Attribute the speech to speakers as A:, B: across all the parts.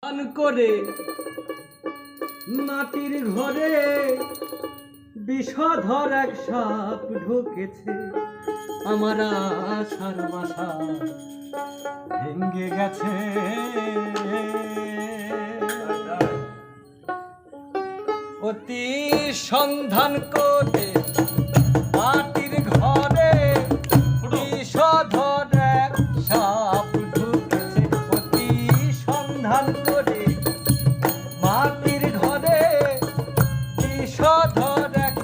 A: দান করে মাটির ঘরে বিষধর এক সাপ ঢুকেছে, আমার আশার বাসা ভেঙে গেছে। অতি সন্ধান করে মাটির ঘরে বিষধর এক সাপ ঢুকেছে, অতি সন্ধান করে মাটির ঘরে বিষধর এক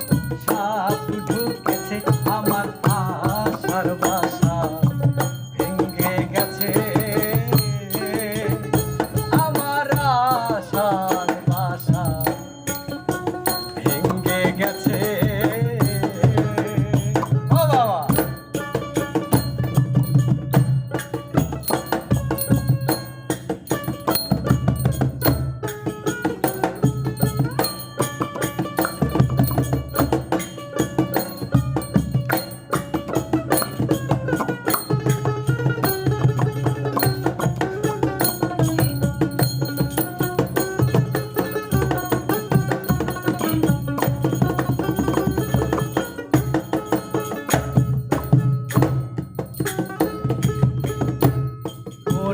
A: সাপ ঢুকেছে, আমার আশার বাসা ভেঙে গেছে, আমার আশার বাসা ভেঙে গেছে। ও বাবা,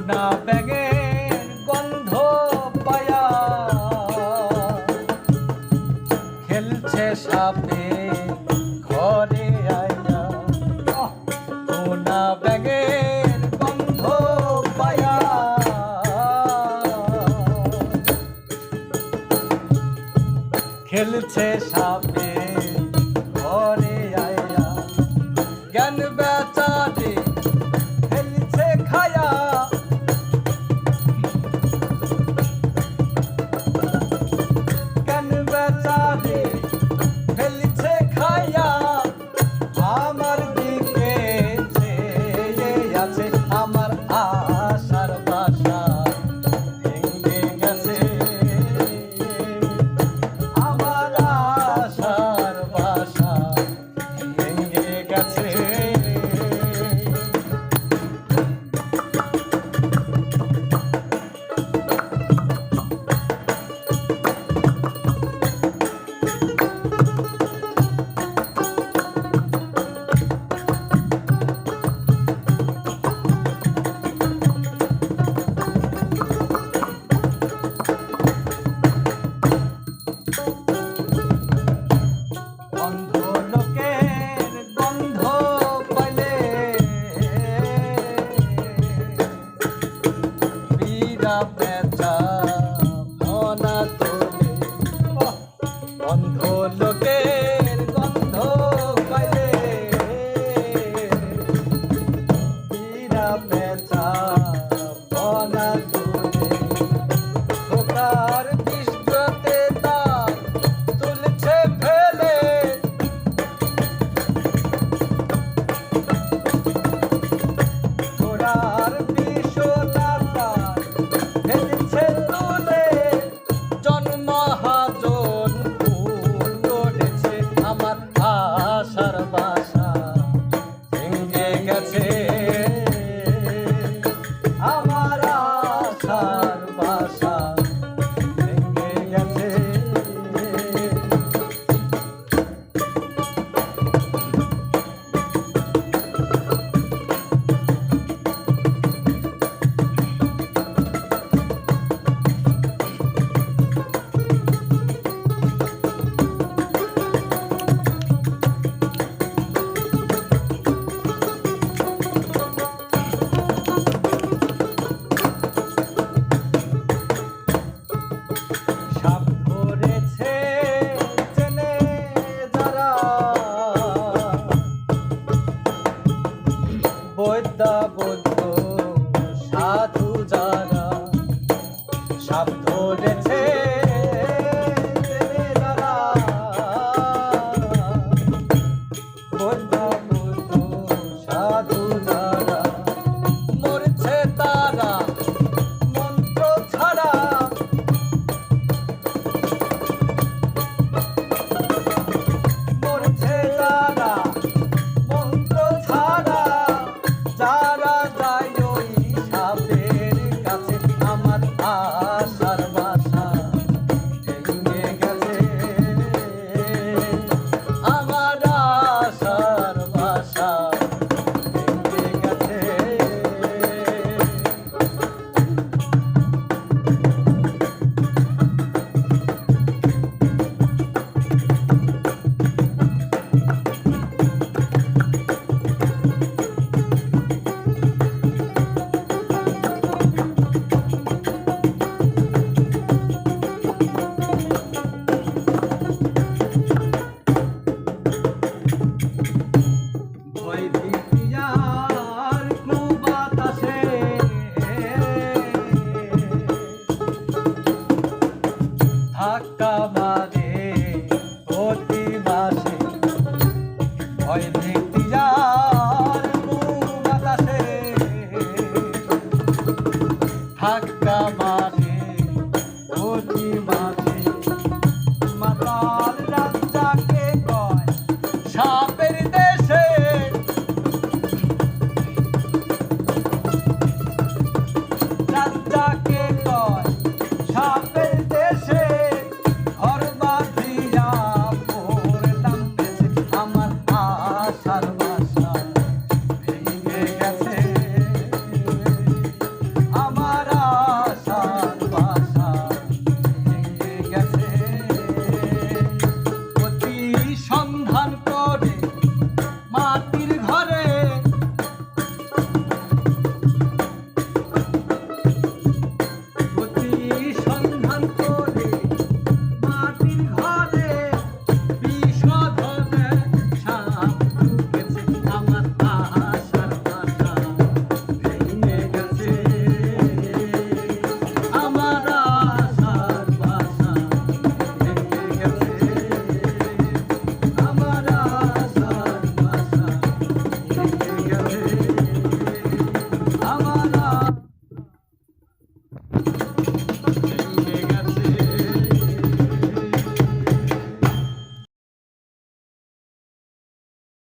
A: না ব্যাগের গন্ধ পায়া খেলছে সাপে ঘরে আয়া, না ব্যাগের গন্ধ পায়া খেলছে সাপে ঘরে আয়া, জ্ঞান বেচারে খেলছে খায়া, ফেলছে খায়া আমার দিকে চেয়ে আছে, আমার আশার বাসা ভেঙে গেছে, আমার আশার বাসা ভেঙে গেছে। অন্ধ লোকের গন্ধ পাইলে পীরা পেঁচা বনা তুলে, খোকার বিষ্ণতে তার তুলছে ফেলে, ঘোড়ার বিষটা তার ফেলছে তুলে, জন্মহাজন করেছে, আমার আশার বাসা ভেঙে গেছে, আমার আশার বাসা ভেঙে গেছে। বৈদ্য বৌদ্ধ সাধু যারা সাপ ধরেছে, বৈদ্য বৌদ্ধ সাধু যারা মরছে তারা মন্ত্র ছাড়া, মরছে তারা মন্ত্র ছাড়া, যারা যায় ওই সাপের কাছে, আমার আশা আমারে অতি মাঝে